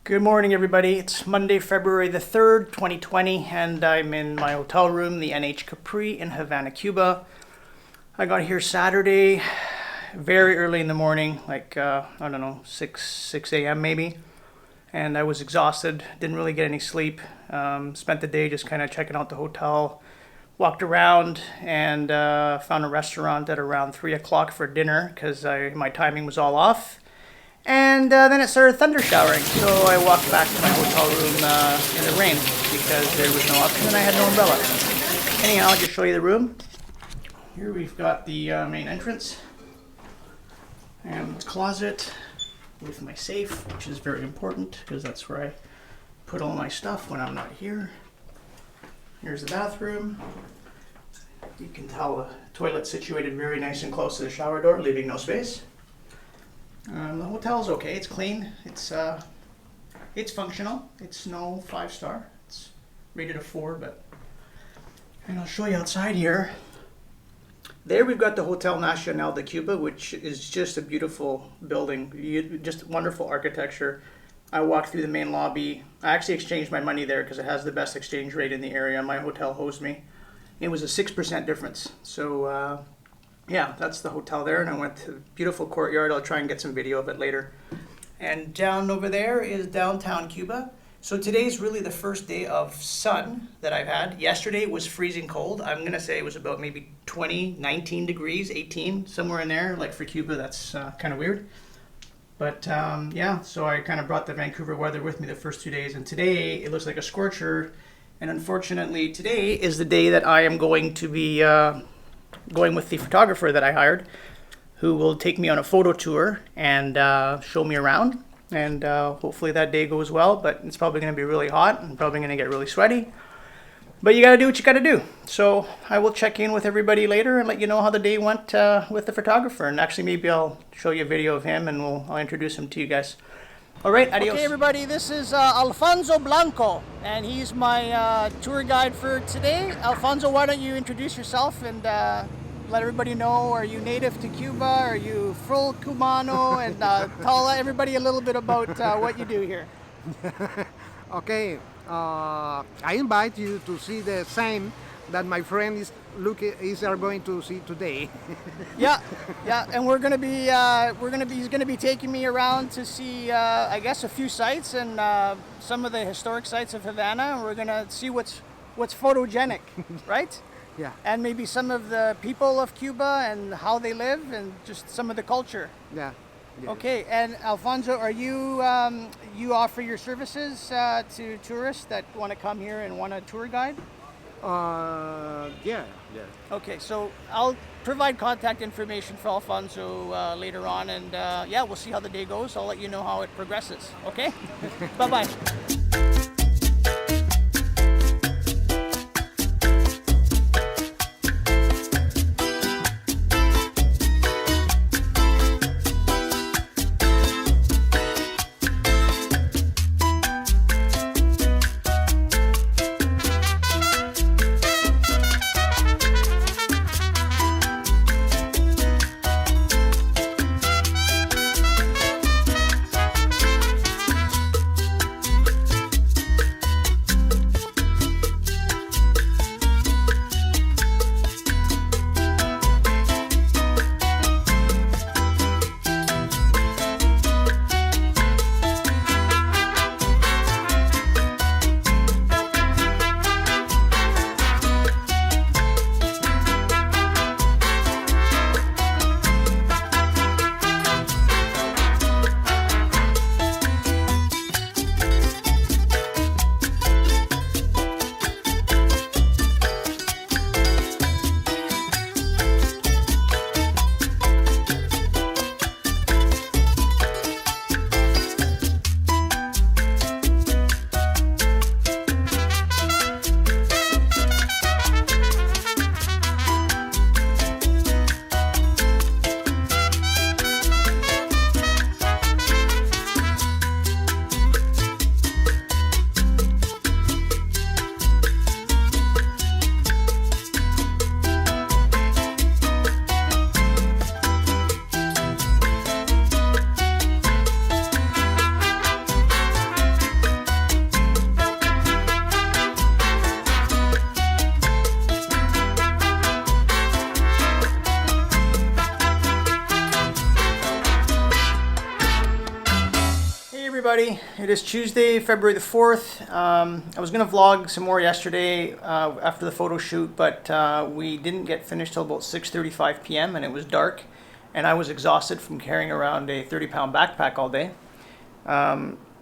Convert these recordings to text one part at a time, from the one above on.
Good morning, everybody. It's Monday, February the 3rd, 2020, and I'm in my hotel room, the NH Capri in Havana, Cuba. I got here Saturday, very early in the morning, like, I don't know, 6 a.m. maybe. And I was exhausted, didn't really get any sleep. Spent the day just kind of checking out the hotel, walked around, and found a restaurant at around 3 o'clock for dinner because my timing was all off. And then it started thunder showering, so I walked back to my hotel room in the rain because there was no option and I had no umbrella. Anyhow, I'll just show you the room. Here we've got the main entrance and closet with my safe, which is very important because that's where I put all my stuff when I'm not here. Here's the bathroom. You can tell the toilet's situated very nice and close to the shower door, leaving no space. The hotel's okay. It's clean. It's functional. It's no 5-star. It's rated a 4, and I'll show you outside here. There we've got the Hotel Nacional de Cuba, which is just a beautiful building. Just wonderful architecture. I walked through the main lobby. I actually exchanged my money there because it has the best exchange rate in the area. My hotel hosted me. It was a 6% difference. So, yeah, that's the hotel there, and I went to the beautiful courtyard. I'll try and get some video of it later. And down over there is downtown Cuba. So today's really the first day of sun that I've had. Yesterday was freezing cold. I'm going to say it was about maybe 20, 19 degrees, 18, somewhere in there. Like for Cuba, that's kind of weird. But yeah, so I kind of brought the Vancouver weather with me the first 2 days. And today it looks like a scorcher. And unfortunately, today is the day that I am going to be going with the photographer that I hired, who will take me on a photo tour and show me around. And hopefully that day goes well, but it's probably going to be really hot and probably going to get really sweaty. But you got to do what you got to do. So I will check in with everybody later and let you know how the day went with the photographer. And actually, maybe I'll show you a video of him and I'll introduce him to you guys. All right, adios. Okay, everybody, this is Alfonso Blanco, and he's my tour guide for today. Alfonso, why don't you introduce yourself and let everybody know, are you native to Cuba? Are you full Cubano? And tell everybody a little bit about what you do here. Okay, I invite you to see the same that my friend is going to see today. yeah, and he's gonna be taking me around to see I guess a few sites and some of the historic sites of Havana, and we're gonna see what's photogenic, right? Yeah. And maybe some of the people of Cuba and how they live and just some of the culture. Yeah. Yeah. Okay, and Alfonso, are you you offer your services to tourists that want to come here and want a tour guide? Yeah. Okay, so I'll provide contact information for Alfonso later on, and yeah, we'll see how the day goes. I'll let you know how it progresses. Okay? Bye-bye. everybody. It is Tuesday, February the 4th. I was going to vlog some more yesterday after the photo shoot, but we didn't get finished till about 6:35 p.m. and it was dark, and I was exhausted from carrying around a 30-pound backpack all day.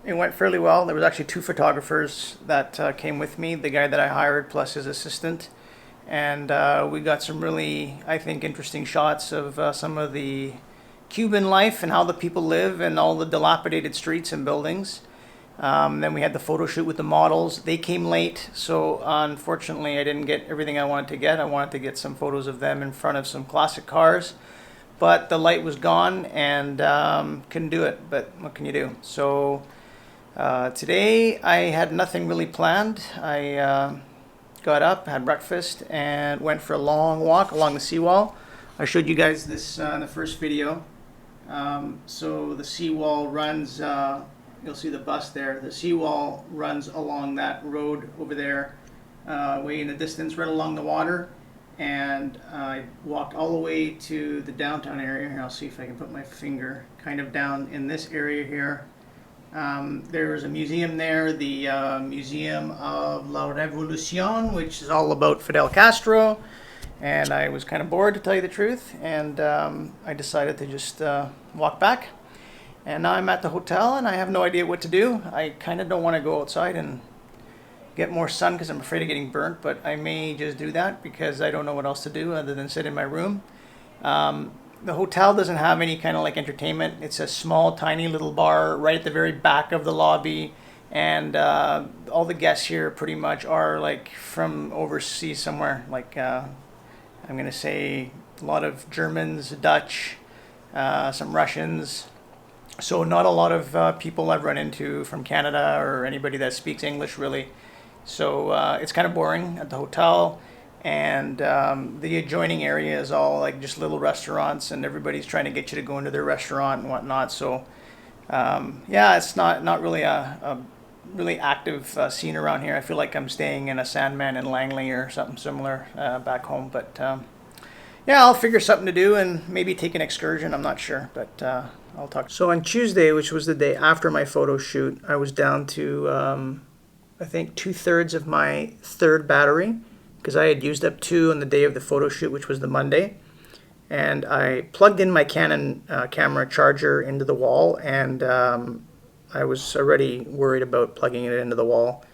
It went fairly well. There was actually two photographers that came with me, the guy that I hired plus his assistant, and we got some really, I think, interesting shots of some of the Cuban life and how the people live and all the dilapidated streets and buildings. Then we had the photo shoot with the models. They came late, so unfortunately I didn't get everything I wanted to get. I wanted to get some photos of them in front of some classic cars, but the light was gone and couldn't do it, but what can you do? So today I had nothing really planned. I got up, had breakfast, and went for a long walk along the seawall. I showed you guys this in the first video. So the seawall runs, you'll see the bus there, the seawall runs along that road over there, way in the distance, right along the water, and I walked all the way to the downtown area. Here, I'll see if I can put my finger kind of down in this area here. There's a museum there, the Museum of La Revolución, which is all about Fidel Castro. And I was kind of bored, to tell you the truth, and I decided to just walk back. And now I'm at the hotel and I have no idea what to do. I kind of don't want to go outside and get more sun because I'm afraid of getting burnt, but I may just do that because I don't know what else to do other than sit in my room. The hotel doesn't have any kind of like entertainment. It's a small, tiny little bar right at the very back of the lobby. And all the guests here pretty much are like from overseas somewhere, like I'm going to say a lot of Germans, Dutch, some Russians. So not a lot of people I've run into from Canada or anybody that speaks English really. So it's kind of boring at the hotel. And the adjoining area is all like just little restaurants, and everybody's trying to get you to go into their restaurant and whatnot. So yeah, it's not really a really active scene around here. I feel like I'm staying in a Sandman in Langley or something similar back home, but yeah, I'll figure something to do and maybe take an excursion. I'm not sure, but I'll talk. So on Tuesday, which was the day after my photo shoot, I was down to I think 2/3 of my third battery because I had used up 2 on the day of the photo shoot, which was the Monday. And I plugged in my Canon camera charger into the wall, and I was already worried about plugging it into the wall.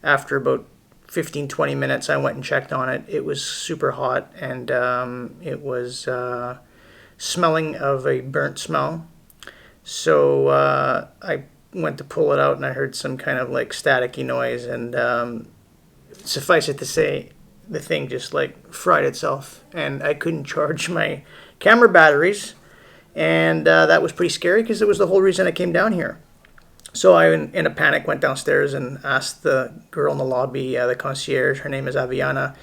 After about 15-20 minutes, I went and checked on it. It was super hot, and it was smelling of a burnt smell. So I went to pull it out, and I heard some kind of like staticky noise, and suffice it to say, the thing just like fried itself, and I couldn't charge my camera batteries, and that was pretty scary because it was the whole reason I came down here. So I, in a panic, went downstairs and asked the girl in the lobby, the concierge, her name is Aviana,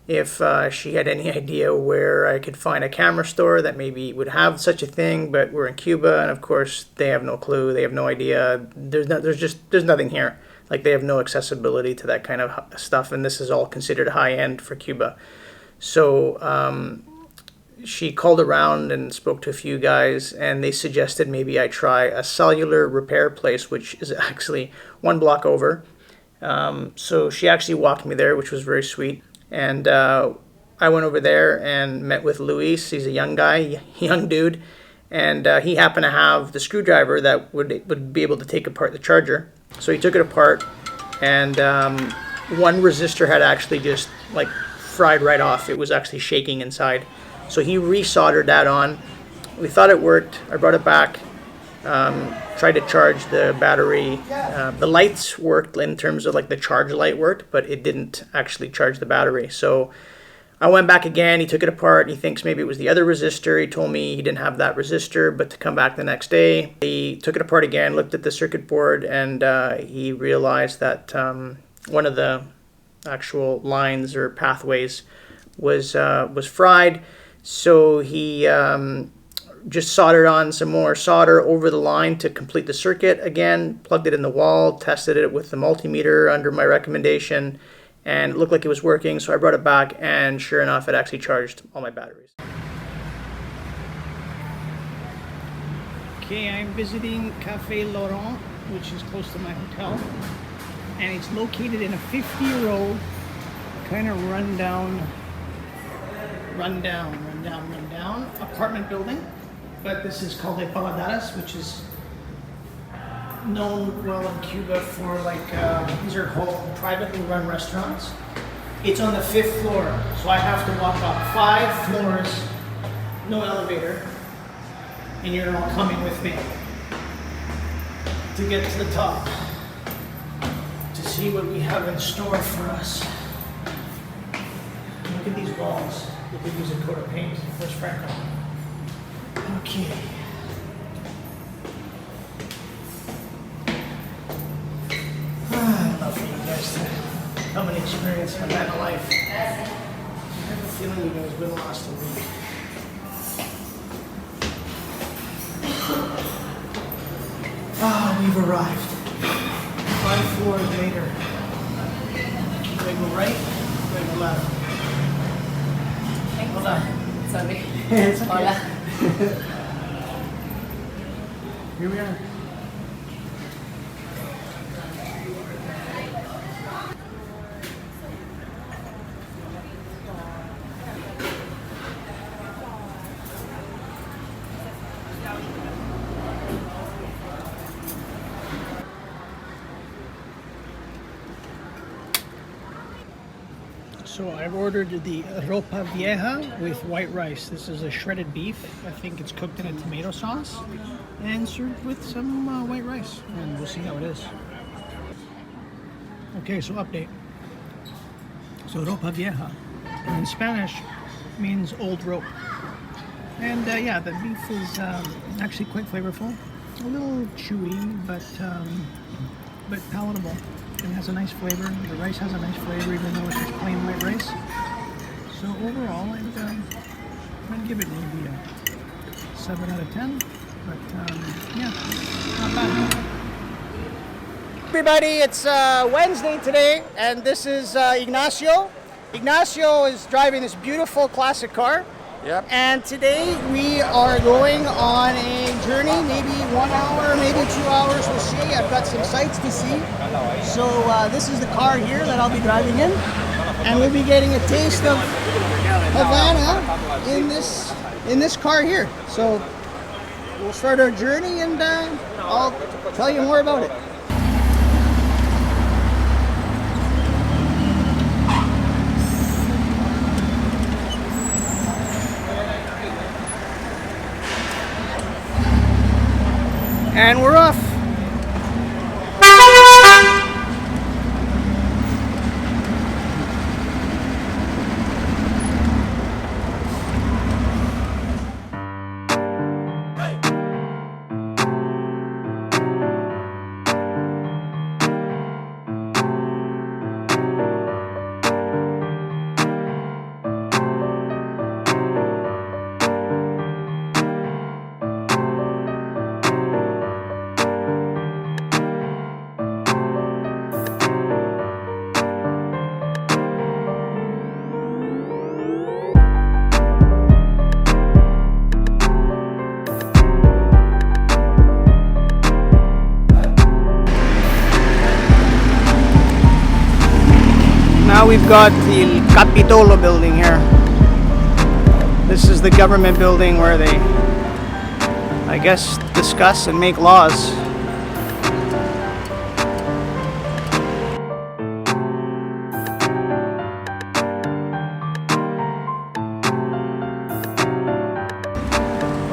if she had any idea where I could find a camera store that maybe would have such a thing, but we're in Cuba, and of course they have no clue, they have no idea, there's nothing here. Like, they have no accessibility to that kind of stuff, and this is all considered high-end for Cuba. So she called around and spoke to a few guys, and they suggested maybe I try a cellular repair place, which is actually 1 block over. So she actually walked me there, which was very sweet. And I went over there and met with Luis. He's a young guy, young dude, and he happened to have the screwdriver that would be able to take apart the charger. So he took it apart, and 1 resistor had actually just like fried right off. It was actually shaking inside. So he resoldered that on. We thought it worked. I brought it back, tried to charge the battery. The lights worked in terms of like the charge light worked, but it didn't actually charge the battery. So I went back again. He took it apart. He thinks maybe it was the other resistor. He told me he didn't have that resistor, but to come back the next day. He took it apart again, looked at the circuit board, and he realized that one of the actual lines or pathways was fried. So he just soldered on some more solder over the line to complete the circuit again, plugged it in the wall, tested it with the multimeter under my recommendation, and it looked like it was working, so I brought it back, and sure enough, it actually charged all my batteries. Okay, I'm visiting Cafe Laurent which is close to my hotel. And it's located in a 50-year-old kind of rundown apartment building. But this is called a Paladares, which is known well in Cuba for these are called privately run restaurants. It's on the 5th floor, so I have to walk up 5 floors, no elevator, and you're all coming with me to get to the top to see what we have in store for us. Look at these walls. We could use a coat of paint. Where's Franco? Okay. I'd love for you guys to come and experience Havana life. I have a feeling you guys will last a week. We've arrived. 5 floors later. Do I go right? Do I go left? Hold on. Sorry. It's okay. Hola. Here we are. So I've ordered the ropa vieja with white rice. This is a shredded beef. I think it's cooked in a tomato sauce and served with some white rice. And we'll see how it is. Okay, so update. So ropa vieja in Spanish means old rope. And yeah, the beef is actually quite flavorful. A little chewy, but palatable. It has a nice flavor. The rice has a nice flavor, even though it's just plain white rice. So overall, I'd give it maybe a 7 out of 10. But yeah, not bad. Everybody, it's Wednesday today, and this is Ignacio. Ignacio is driving this beautiful classic car. Yep. And today we are going on a journey, maybe 1 hour, maybe 2 hours, we'll see. I've got some sights to see. So this is the car here that I'll be driving in. And we'll be getting a taste of Havana in this car here. So we'll start our journey and I'll tell you more about it. And we're off. Now we've got the Capitolo building here. This is the government building where they, I guess, discuss and make laws.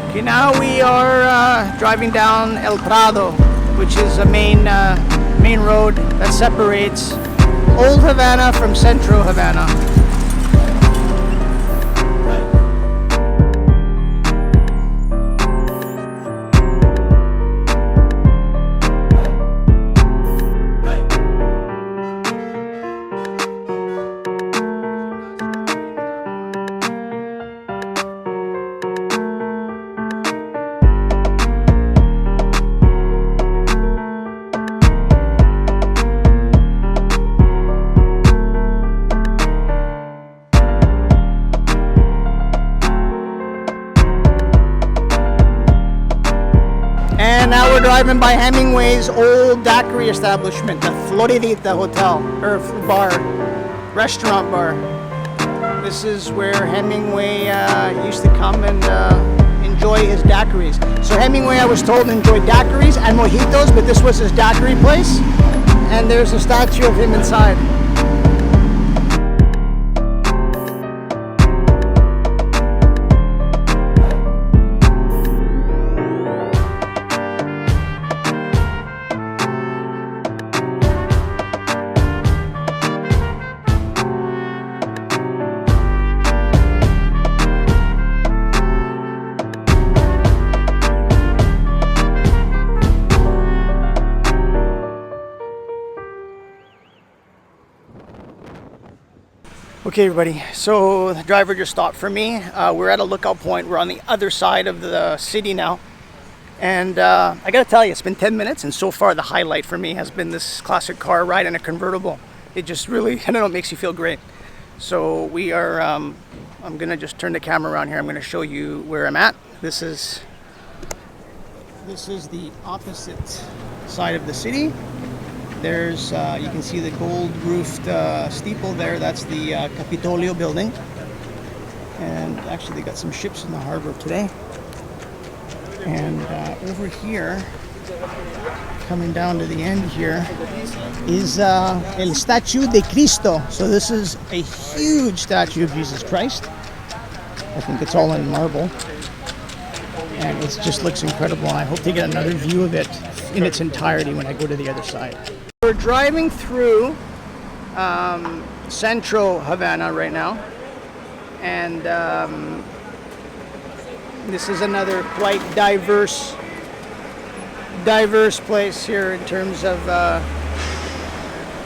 Okay, now we are driving down El Prado, which is a main road that separates Old Havana from Central Havana. And now we're driving by Hemingway's old daiquiri establishment, the Floridita Hotel, or bar, restaurant bar. This is where Hemingway used to come and enjoy his daiquiris. So Hemingway, I was told, enjoyed daiquiris and mojitos, but this was his daiquiri place. And there's a statue of him inside. Okay everybody, so the driver just stopped for me. We're at a lookout point. We're on the other side of the city now. And I gotta tell you, it's been 10 minutes and so far the highlight for me has been this classic car ride in a convertible. It just really, I don't know, it makes you feel great. So we are, I'm gonna just turn the camera around here. I'm gonna show you where I'm at. This is the opposite side of the city. There's, you can see the gold-roofed steeple there. That's the Capitolio building. And actually, they got some ships in the harbor today. And over here, coming down to the end here, is El Statue de Cristo. So this is a huge statue of Jesus Christ. I think it's all in marble. And it just looks incredible. And I hope to get another view of it in its entirety when I go to the other side. We're driving through central Havana right now, and this is another quite diverse place here in terms of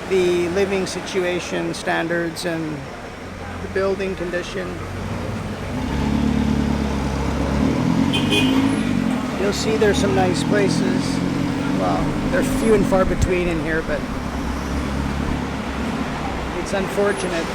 the living situation standards and the building condition. You'll see there's some nice places. Well, they're few and far between in here, but it's unfortunate.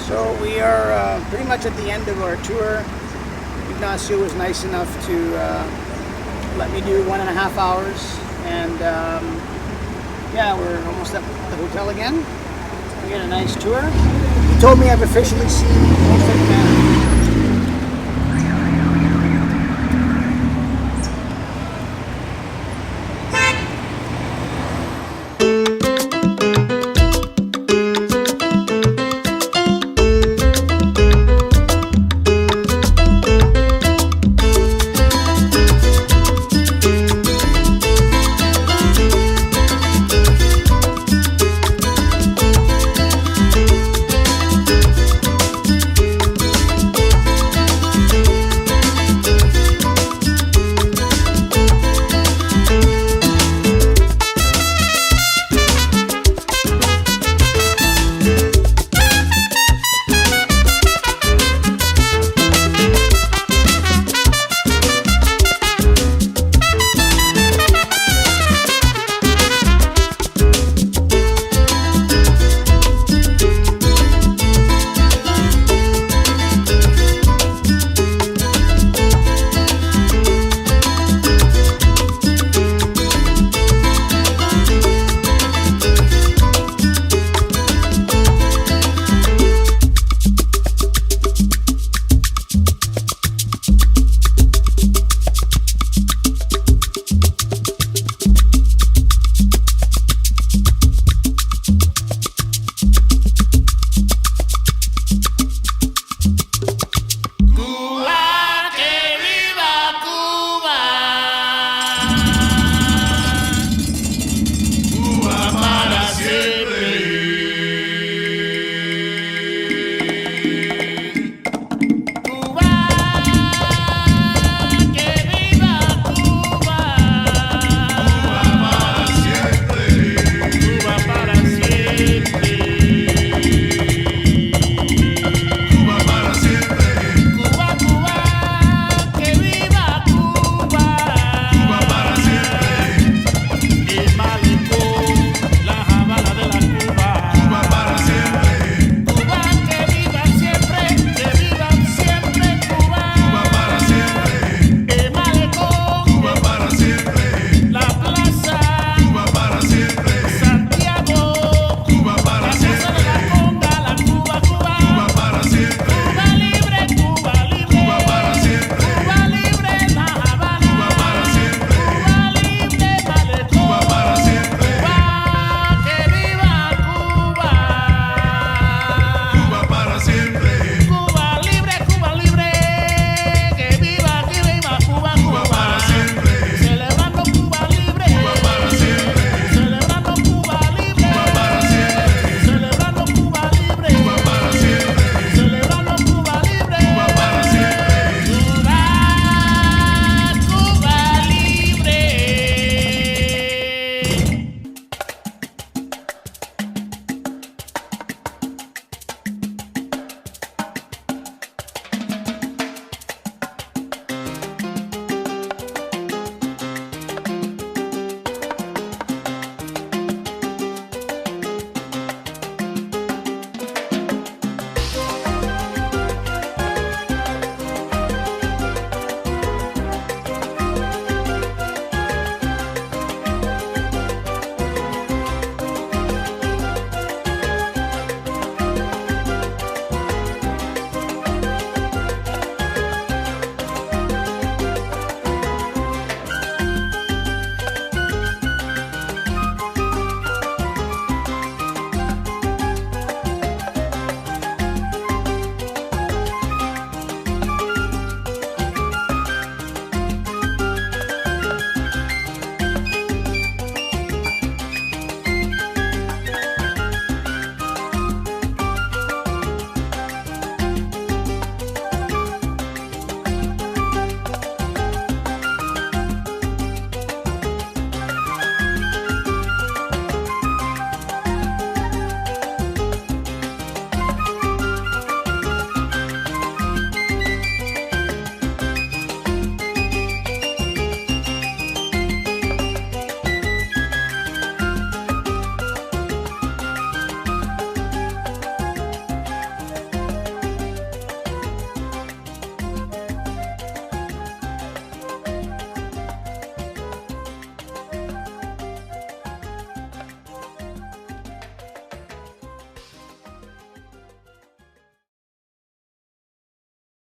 So we are pretty much at the end of our tour. Ignacio was nice enough to let me do 1.5 hours, and yeah, we're almost at the hotel again. We had a nice tour. He told me I've officially seen most of the